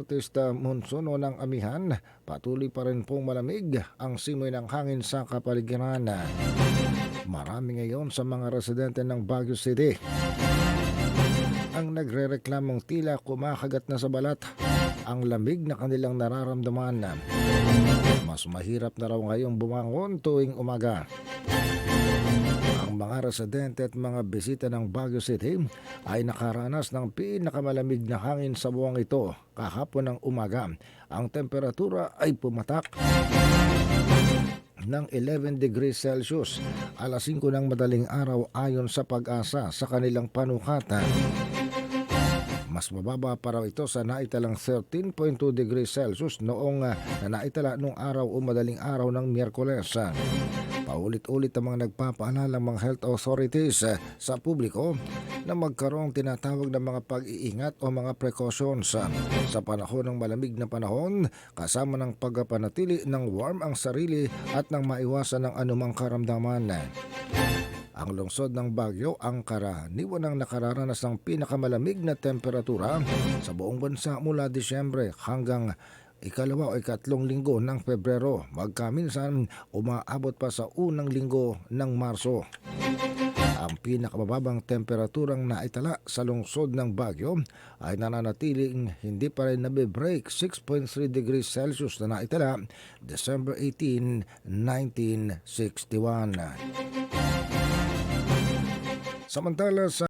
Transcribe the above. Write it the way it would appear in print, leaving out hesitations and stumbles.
Protesta monsuno ng amihan, patuloy pa rin pong malamig ang simoy ng hangin sa kapaligiran. Marami ngayon sa mga residente ng Baguio City ang nagrereklamong tila kumakagat na sa balat ang lamig na kanilang nararamdaman. Mas mahirap na raw ngayong bumangon tuwing umaga. Ang mga residente at mga bisita ng Baguio City ay nakaranas ng pinakamalamig na hangin sa buwang ito kahapon ng umaga. Ang temperatura ay pumatak ng 11 degrees Celsius alas 5 ng madaling araw ayon sa Pag-asa sa kanilang panukatan. Mas mababa pa raw ito sa naitalang 13.2 degrees Celsius noong naitala nung araw o madaling araw ng Miyerkules. Paulit-ulit ang mga nagpapaalala ng mga health authorities sa publiko na magkaroong tinatawag na mga pag-iingat o mga precautions sa panahon ng malamig na panahon, kasama ng pagpapanatili ng warm ang sarili at ng maiwasan ng anumang karamdaman. Ang lungsod ng Baguio ang karaniwan ang nakararanas ng pinakamalamig na temperatura sa buong bansa mula Disyembre hanggang ikalawa o ikatlong linggo ng Pebrero. Magkaminsan umaabot pa sa unang linggo ng Marso. Ang pinakamababang temperaturang naitala sa lungsod ng Baguio ay nananatiling hindi pa rin nabibreak 6.3 degrees Celsius na naitala December 18, 1961. Samantala sa